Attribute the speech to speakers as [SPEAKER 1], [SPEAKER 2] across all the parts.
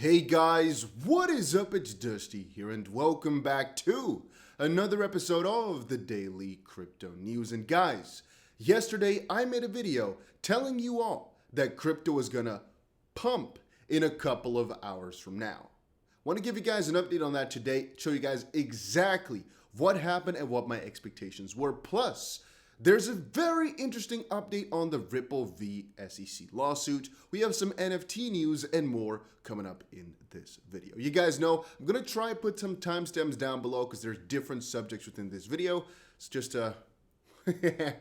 [SPEAKER 1] Hey guys, what is up? It's Dusty here and welcome back to another episode of the Daily Crypto News. And guys, yesterday I made a video telling you all that crypto is gonna pump in a couple of hours from now. Want to give you guys an update on that today, show you guys exactly what happened and what my expectations were. Plus, there's a very interesting update on the Ripple v SEC lawsuit. We have some NFT news and more coming up in this video. You guys know I'm going to try and put some timestamps down below because there's different subjects within this video. It's just I'm going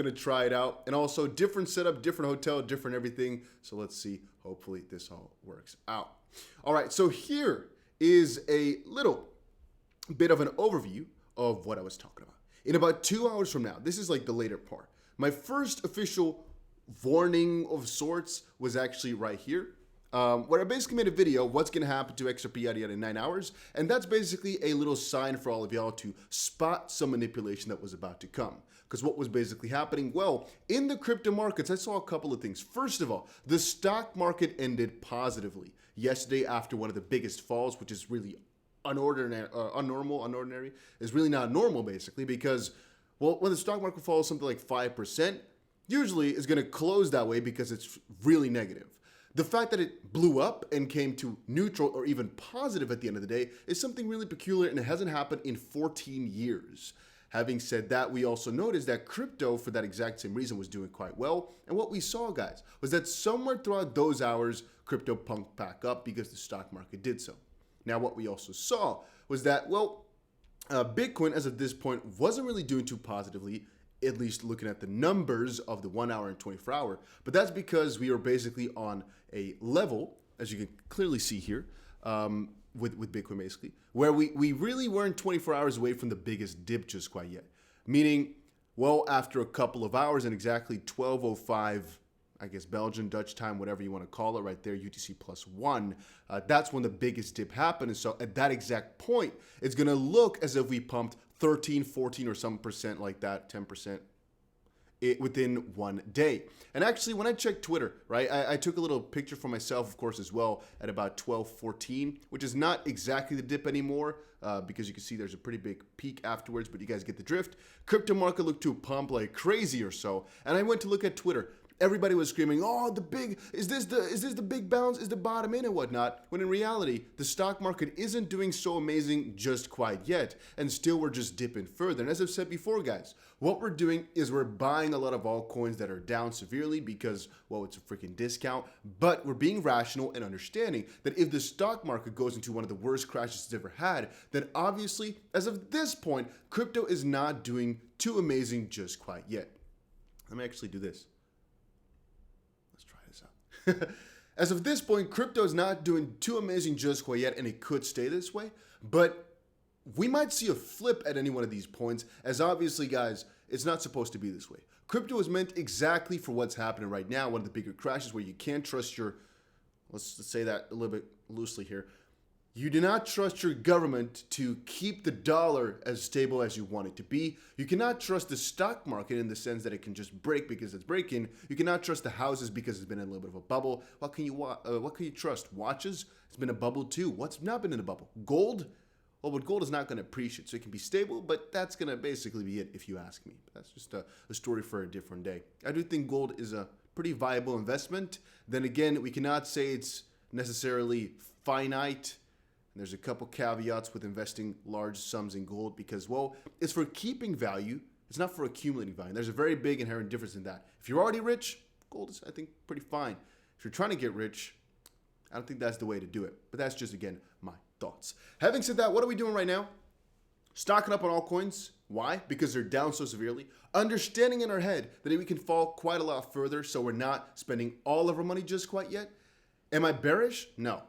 [SPEAKER 1] to try it out. And also different setup, different hotel, different everything. So let's see. Hopefully this all works out. All right, so here is a little bit of an overview of what I was talking about. In about 2 hours from now, this is like the later part. My first official warning of sorts was actually right here, where I basically made a video, what's going to happen to XRP yada yada in 9 hours. And that's basically a little sign for all of y'all to spot some manipulation that was about to come. Because what was basically happening? Well, in the crypto markets, I saw a couple of things. First of all, the stock market ended positively yesterday after one of the biggest falls, which is really unordinary is really not normal basically because, well, when the stock market falls something like 5%, usually it's going to close that way because it's really negative. The fact that it blew up and came to neutral or even positive at the end of the day is something really peculiar, and it hasn't happened in 14 years. Having said that, we also noticed that crypto, for that exact same reason, was doing quite well. And what we saw, guys, was that somewhere throughout those hours, crypto punked back up because the stock market did so. Now, what we also saw was that, well, Bitcoin, as of this point, wasn't really doing too positively, at least looking at the numbers of the 1 hour and 24 hour. But that's because we are basically on a level, as you can clearly see here, with Bitcoin basically, where we really weren't 24 hours away from the biggest dip just quite yet. Meaning, well, after a couple of hours and exactly 12:05, I guess Belgian, Dutch time, whatever you want to call it right there, UTC +1, that's when the biggest dip happened. And so at that exact point, it's going to look as if we pumped 13, 14 or some percent like that, 10% within 1 day. And actually, when I checked Twitter, right, I took a little picture for myself, of course, as well at about 12:14, which is not exactly the dip anymore because you can see there's a pretty big peak afterwards, but you guys get the drift. Crypto market looked to pump like crazy or so. And I went to look at Twitter. Everybody was screaming, "Oh, is this the big bounce? Is the bottom in and whatnot?" When in reality, the stock market isn't doing so amazing just quite yet, and still we're just dipping further. And as I've said before, guys, what we're doing is we're buying a lot of altcoins that are down severely because, well, it's a freaking discount. But we're being rational and understanding that if the stock market goes into one of the worst crashes it's ever had, then obviously, as of this point, crypto is not doing too amazing just quite yet. Let me actually do this. As of this point, crypto is not doing too amazing just quite yet, and it could stay this way. But we might see a flip at any one of these points, as obviously, guys, it's not supposed to be this way. Crypto is meant exactly for what's happening right now, one of the bigger crashes where you can't trust your, let's say that a little bit loosely here. You do not trust your government to keep the dollar as stable as you want it to be. You cannot trust the stock market in the sense that it can just break because it's breaking. You cannot trust the houses because it's been in a little bit of a bubble. What can you trust? Watches? It's been a bubble too. What's not been in a bubble? Gold? Well, but gold is not going to appreciate, so it can be stable, but that's going to basically be it if you ask me. That's just a story for a different day. I do think gold is a pretty viable investment. Then again, we cannot say it's necessarily finite. There's a couple caveats with investing large sums in gold because, well, it's for keeping value. It's not for accumulating value. There's a very big inherent difference in that. If you're already rich, gold is, I think, pretty fine. If you're trying to get rich, I don't think that's the way to do it. But that's just, again, my thoughts. Having said that, what are we doing right now? Stocking up on altcoins. Why? Because they're down so severely. Understanding in our head that we can fall quite a lot further, so we're not spending all of our money just quite yet. Am I bearish? No.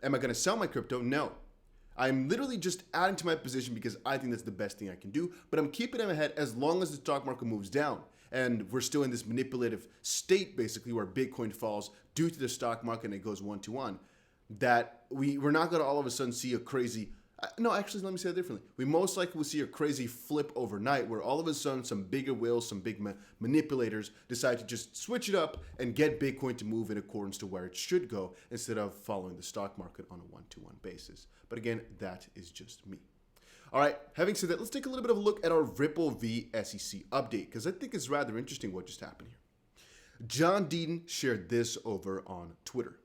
[SPEAKER 1] Am I going to sell my crypto? No. I'm literally just adding to my position because I think that's the best thing I can do, but I'm keeping them ahead as long as the stock market moves down. And we're still in this manipulative state, basically, where Bitcoin falls due to the stock market and it goes 1-to-1. That we're not going to all of a sudden see a crazy No, actually, let me say it differently. We most likely will see a crazy flip overnight where all of a sudden some bigger whales, some big manipulators decide to just switch it up and get Bitcoin to move in accordance to where it should go instead of following the stock market on a one-to-one basis. But again, that is just me. All right, having said that, let's take a little bit of a look at our Ripple v SEC update because I think it's rather interesting what just happened here. John Deaton shared this over on Twitter.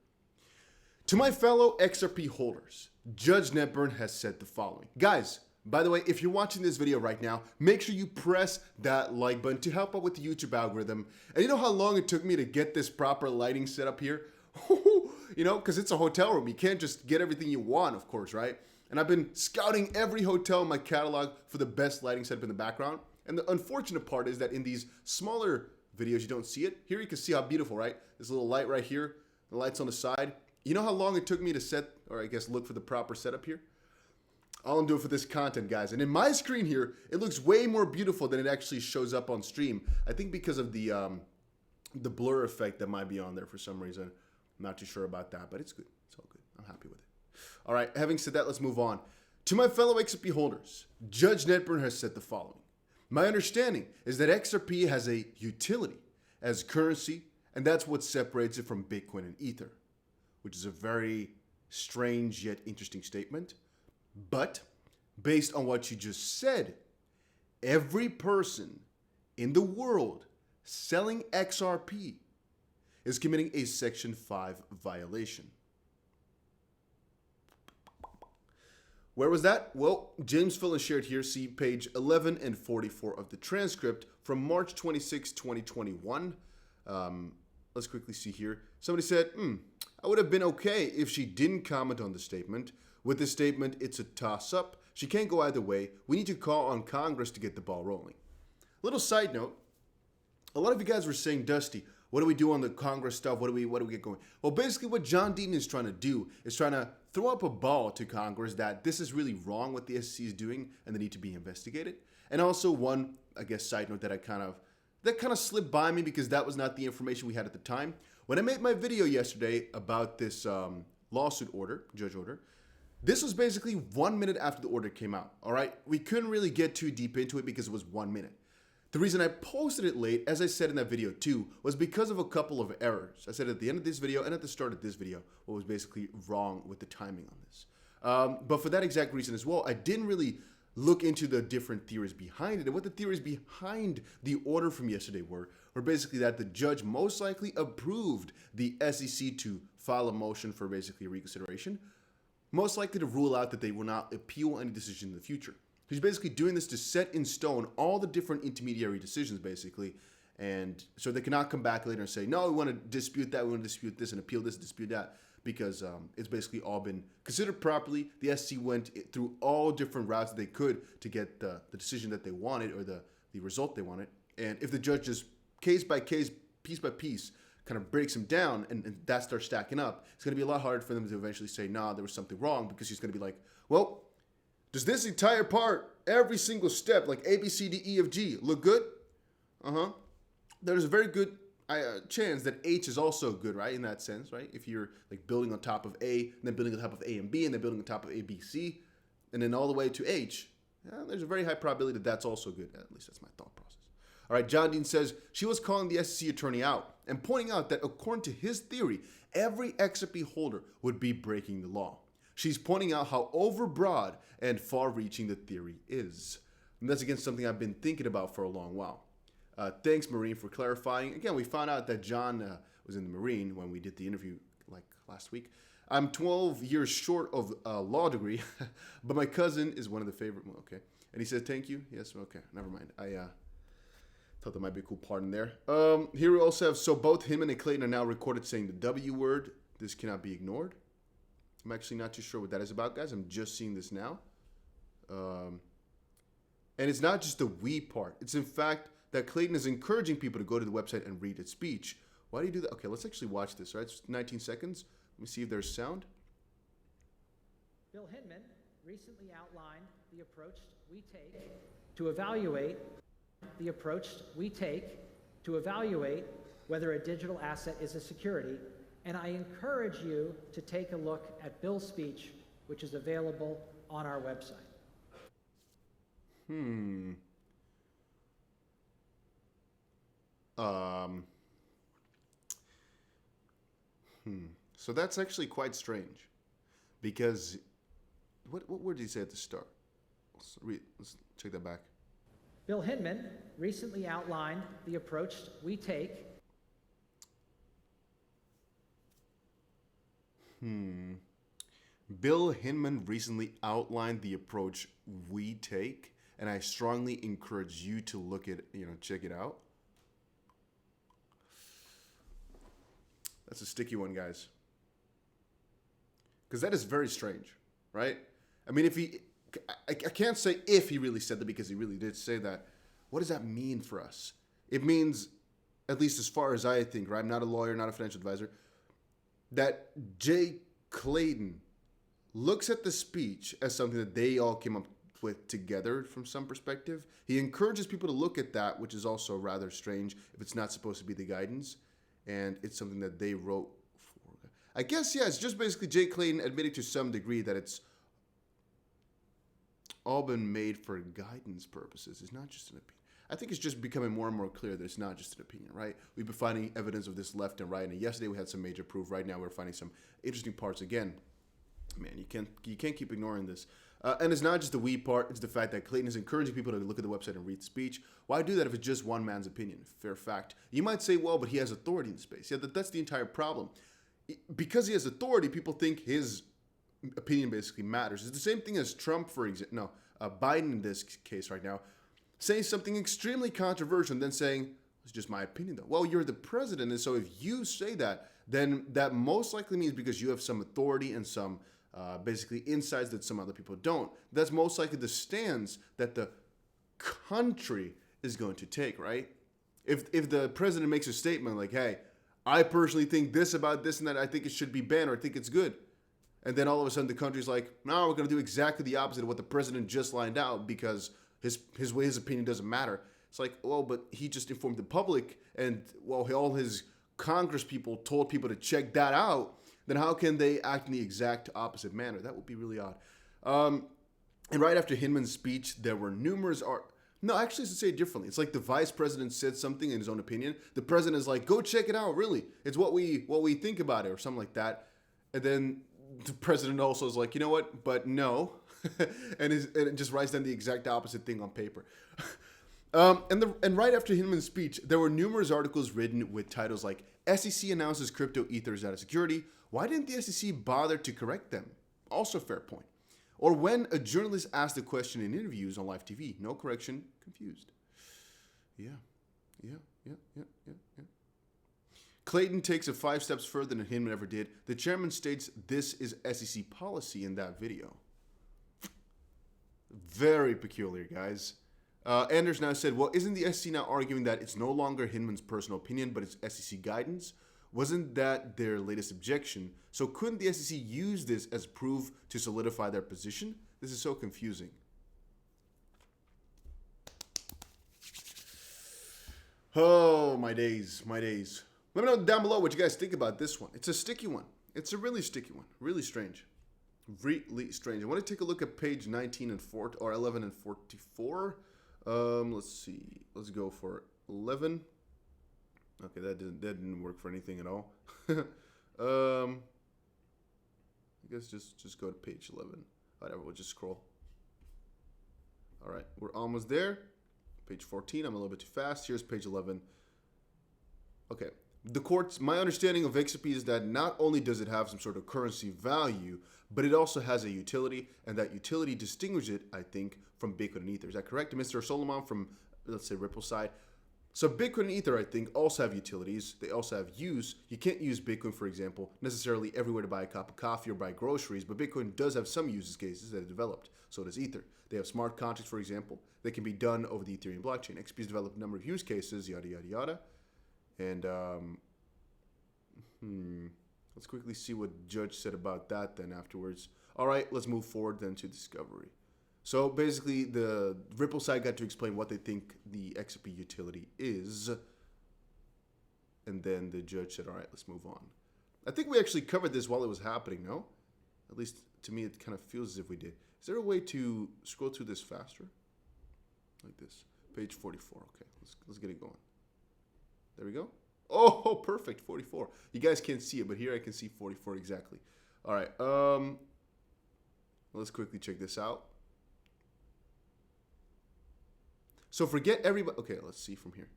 [SPEAKER 1] To my fellow XRP holders, Judge Netburn has said the following. Guys, by the way, if you're watching this video right now, make sure you press that like button to help out with the YouTube algorithm. And you know how long it took me to get this proper lighting set up here? You know, because it's a hotel room. You can't just get everything you want, of course, right? And I've been scouting every hotel in my catalog for the best lighting setup in the background. And the unfortunate part is that in these smaller videos, you don't see it. Here you can see how beautiful, right? This little light right here, the lights on the side. You know how long it took me to set, or I guess look for the proper setup here? All I'm doing for this content, guys. And in my screen here, it looks way more beautiful than it actually shows up on stream. I think because of the blur effect that might be on there for some reason. I'm not too sure about that, but it's good. It's all good. I'm happy with it. All right, having said that, let's move on. To my fellow XRP holders, Judge Netburn has said the following. My understanding is that XRP has a utility as currency, and that's what separates it from Bitcoin and Ether, which is a very strange yet interesting statement. But based on what you just said, every person in the world selling XRP is committing a Section 5 violation. Where was that? Well, James Phillips shared here, see page 11 and 44 of the transcript from March 26, 2021. Let's quickly see here. Somebody said, I would have been okay if she didn't comment on the statement. With this statement, it's a toss-up. She can't go either way. We need to call on Congress to get the ball rolling. Little side note, a lot of you guys were saying, Dusty, what do we do on the Congress stuff? What do we get going? Well, basically what John Deaton is trying to do is trying to throw up a ball to Congress that this is really wrong what the SEC is doing and they need to be investigated. And also one, I guess, side note that kind of slipped by me because that was not the information we had at the time. When I made my video yesterday about this lawsuit order, judge order, this was basically 1 minute after the order came out, all right? We couldn't really get too deep into it because it was 1 minute. The reason I posted it late, as I said in that video too, was because of a couple of errors. I said at the end of this video and at the start of this video what was basically wrong with the timing on this. But for that exact reason as well, I didn't really look into the different theories behind it. And what the theories behind the order from yesterday were basically that the judge most likely approved the SEC to file a motion for basically reconsideration, most likely to rule out that they will not appeal any decision in the future. He's basically doing this to set in stone all the different intermediary decisions, basically, and so they cannot come back later and say, no, we want to dispute that, we want to dispute this, and appeal this, dispute that, because it's basically all been considered properly. The SEC went through all different routes that they could to get the decision that they wanted or the result they wanted, and if the judge just case by case, piece by piece, kind of breaks them down and that starts stacking up, it's going to be a lot harder for them to eventually say, nah, there was something wrong, because he's going to be like, well, does this entire part, every single step, like A, B, C, D, E, F, G, look good? There's a very good chance that H is also good, right? In that sense, right? If you're like building on top of A, and then building on top of A and B, and then building on top of A, B, C, and then all the way to H, there's a very high probability that that's also good. At least that's my thought process. All right, John Dean says, she was calling the SEC attorney out and pointing out that according to his theory, every XRP holder would be breaking the law. She's pointing out how overbroad and far-reaching the theory is. And that's, again, something I've been thinking about for a long while. Thanks, Marine, for clarifying. Again, we found out that John was in the Marine when we did the interview like last week. I'm 12 years short of a law degree, but my cousin is one of the favorite. Okay. And he said, thank you. Yes, okay, never mind. I thought that might be a cool part in there. Here we also have, so both him and Clayton are now recorded saying the W word. This cannot be ignored. I'm actually not too sure what that is about, guys. I'm just seeing this now. And it's not just the we part. It's in fact that Clayton is encouraging people to go to the website and read its speech. Why do you do that? Okay, let's actually watch this, right? It's 19 seconds. Let me see if there's sound.
[SPEAKER 2] Bill Hinman recently outlined the approach we take to evaluate whether a digital asset is a security. And I encourage you to take a look at Bill's speech, which is available on our website.
[SPEAKER 1] Um, So that's actually quite strange, because what word did he say at the start? Let's check that back.
[SPEAKER 2] Bill Hinman recently outlined the approach we take.
[SPEAKER 1] Bill Hinman recently outlined the approach we take, and I strongly encourage you to look at, check it out. That's a sticky one, guys. Because that is very strange, right? I mean, I can't say if he really said that, because he really did say that. What does that mean for us? It means, at least as far as I think, right? I'm not a lawyer, not a financial advisor, that Jay Clayton looks at the speech as something that they all came up with together from some perspective. He encourages people to look at that, which is also rather strange if it's not supposed to be the guidance. And it's something that they wrote for. I guess, yeah, it's just basically Jay Clayton admitting to some degree that it's all been made for guidance purposes. It's not just an opinion. I think it's just becoming more and more clear that it's not just an opinion, right? We've been finding evidence of this left and right, and yesterday we had some major proof. Right now we're finding some interesting parts again. Man, you can't keep ignoring this. And it's not just the we part, it's the fact that Clayton is encouraging people to look at the website and read the speech. Why do that if it's just one man's opinion? Fair fact. You might say, well, but he has authority in space. Yeah, that's the entire problem. Because he has authority, people think his opinion basically matters. It's the same thing as Trump, for example. No, Biden in this case right now, saying something extremely controversial and then saying, it's just my opinion though. Well, you're the president, and so if you say that, then that most likely means because you have some authority and some basically insights that some other people don't. That's most likely the stance that the country is going to take, right? If the president makes a statement like, hey, I personally think this about this and that, I think it should be banned, or I think it's good. And then all of a sudden the country's like, no, we're going to do exactly the opposite of what the president just lined out because his opinion doesn't matter. It's like, well, but he just informed the public, and well, all his Congress people told people to check that out. Then how can they act in the exact opposite manner? That would be really odd. And right after Hinman's speech, there were numerous No, actually, to say it differently, it's like the vice president said something in his own opinion. The president is like, go check it out, really. It's what we think about it, or something like that. And then the president also is like, you know what, but no. and it just writes down the exact opposite thing on paper. And right after Hinman's speech, there were numerous articles written with titles like, SEC announces crypto ethers out of security. Why didn't the SEC bother to correct them? Also fair point. Or when a journalist asked a question in interviews on live TV, no correction, confused. Yeah. Clayton takes it 5 steps further than Hinman ever did. The chairman states this is SEC policy in that video. Very peculiar, guys. Anders now said, well, isn't the SEC now arguing that it's no longer Hinman's personal opinion, but it's SEC guidance? Wasn't that their latest objection? So couldn't the SEC use this as proof to solidify their position? This is so confusing. Oh, my days. Let me know down below what you guys think about this one. It's a sticky one. It's a really sticky one. Really strange. Really strange. I want to take a look at page 19 and 4, or 11 and 44. Let's see. Let's go for 11. Okay, that didn't work for anything at all. I guess just go to page 11. Whatever, we'll just scroll. All right, we're almost there. Page 14, I'm a little bit too fast. Here's page 11. Okay, my understanding of XRP is that not only does it have some sort of currency value, but it also has a utility, and that utility distinguishes it, I think, from Bitcoin and Ether. Is that correct? Mr. Solomon from, let's say, Ripple side. So Bitcoin and Ether, I think, also have utilities. They also have use. You can't use Bitcoin, for example, necessarily everywhere to buy a cup of coffee or buy groceries, but Bitcoin does have some use cases that are developed. So does Ether. They have smart contracts, for example, that can be done over the Ethereum blockchain. XP has developed a number of use cases, yada, yada, yada. And let's quickly see what Judge said about that then afterwards. All right, let's move forward then to discovery. So basically, the Ripple side got to explain what they think the XRP utility is. And then the judge said, all right, let's move on. I think we actually covered this while it was happening, no? At least to me, it kind of feels as if we did. Is there a way to scroll through this faster? Like this. Page 44. Okay, let's get it going. There we go. Oh, perfect. 44. You guys can't see it, but here I can see 44 exactly. All right. Let's quickly check this out. So forget everybody. Okay, let's see from here.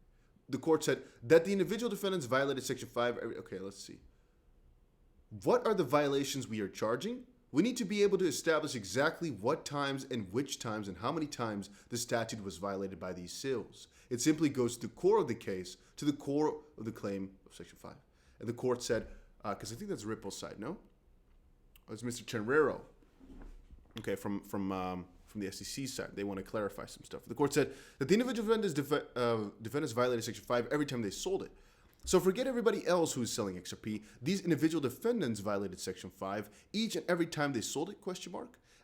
[SPEAKER 1] The court said that the individual defendants violated Section 5. Okay, let's see. What are the violations we are charging? We need to be able to establish exactly what times and which times and how many times the statute was violated by these sales. It simply goes to the core of the case, to the core of the claim of Section 5. And the court said, because I think that's Ripple's side, no? Oh, it's Mr. Tenrero. Okay, from the SEC side. They want to clarify some stuff. The court said that the individual defendants violated Section 5 every time they sold it. So forget everybody else who's selling XRP. These individual defendants violated Section 5 each and every time they sold it, ?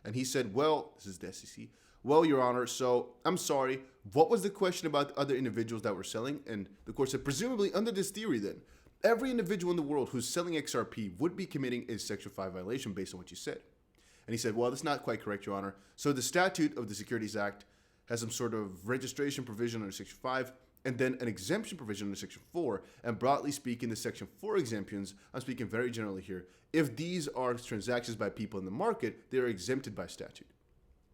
[SPEAKER 1] And he said, well, this is the SEC. Well, Your Honor, so I'm sorry. What was the question about the other individuals that were selling? And the court said, presumably under this theory then, every individual in the world who's selling XRP would be committing a Section 5 violation based on what you said. And he said, well, that's not quite correct, Your Honor. So the statute of the Securities Act has some sort of registration provision under Section 5 and then an exemption provision under Section 4. And broadly speaking, the Section 4 exemptions, I'm speaking very generally here, if these are transactions by people in the market, they are exempted by statute.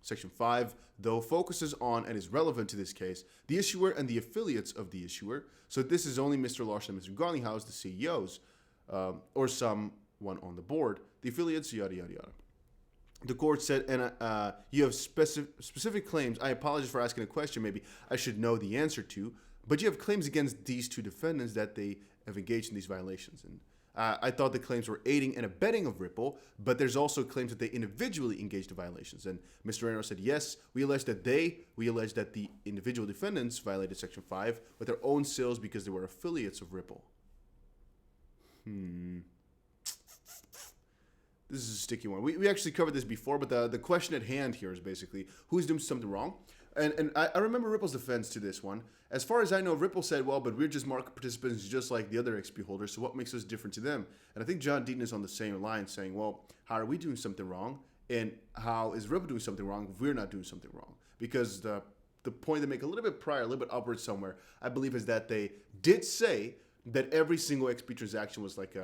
[SPEAKER 1] Section 5, though, focuses on and is relevant to this case, the issuer and the affiliates of the issuer. So this is only Mr. Larson and Mr. Garlinghouse, the CEOs, or someone on the board, the affiliates, yada, yada, yada. The court said, and you have specific claims. I apologize for asking a question maybe I should know the answer to, but you have claims against these two defendants that they have engaged in these violations. And I thought the claims were aiding and abetting of Ripple, but there's also claims that they individually engaged in violations. And Mr. Reno said, yes, we allege that the individual defendants violated Section 5 with their own sales because they were affiliates of Ripple. This is a sticky one. We actually covered this before, but the question at hand here is basically who's doing something wrong. And I remember Ripple's defense to this one. As far as I know, Ripple said, well, but we're just market participants just like the other XP holders, so what makes us different to them? And I think John Deaton is on the same line saying, well, how are we doing something wrong? And how is Ripple doing something wrong if we're not doing something wrong? Because the point they make a little bit prior, a little bit upward somewhere, I believe is that they did say that every single XP transaction was like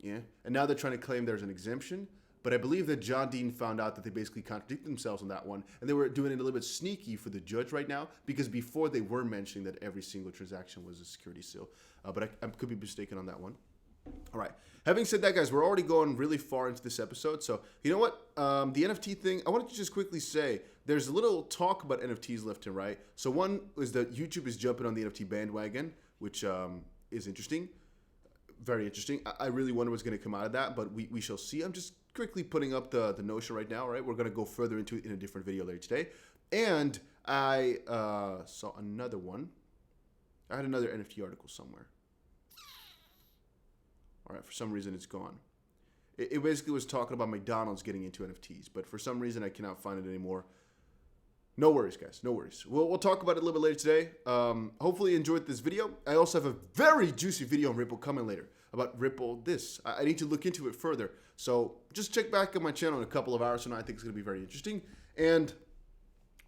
[SPEAKER 1] and now they're trying to claim there's an exemption. But I believe that John Dean found out that they basically contradicted themselves on that one. And they were doing it a little bit sneaky for the judge right now, because before they were mentioning that every single transaction was a security seal. But I could be mistaken on that one. All right. Having said that, guys, we're already going really far into this episode. So you know what? The NFT thing, I wanted to just quickly say, there's a little talk about NFTs left and right. So one is that YouTube is jumping on the NFT bandwagon, which is interesting. Very interesting. I really wonder what's going to come out of that, but we shall see. I'm just quickly putting up the notion right now, right? We're going to go further into it in a different video later today. And I saw another one. I had another NFT article somewhere. All right, for some reason it's gone. It basically was talking about McDonald's getting into NFTs, but for some reason I cannot find it anymore. No worries, guys. No worries. We'll talk about it a little bit later today. Hopefully you enjoyed this video. I also have a very juicy video on Ripple coming later about Ripple this. I need to look into it further. So just check back on my channel in a couple of hours from now. I think it's going to be very interesting. And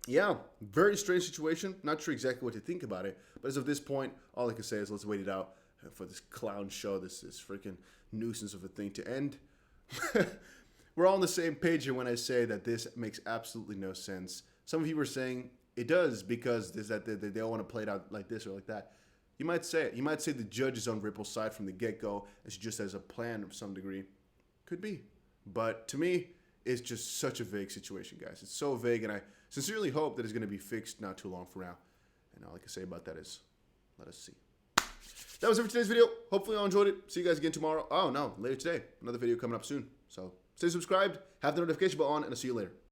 [SPEAKER 1] yeah, very strange situation. Not sure exactly what to think about it. But as of this point, all I can say is let's wait it out for this clown show, this freaking nuisance of a thing to end. We're all on the same page here when I say that this makes absolutely no sense. Some of you were saying it does because they all want to play it out like this or like that. You might say it. You might say the judge is on Ripple's side from the get-go and she just has a plan of some degree. Could be. But to me, it's just such a vague situation, guys. It's so vague, and I sincerely hope that it's going to be fixed not too long from now. And all I can say about that is, let us see. That was it for today's video. Hopefully you all enjoyed it. See you guys again tomorrow. Oh, no, later today. Another video coming up soon. So stay subscribed, have the notification bell on, and I'll see you later.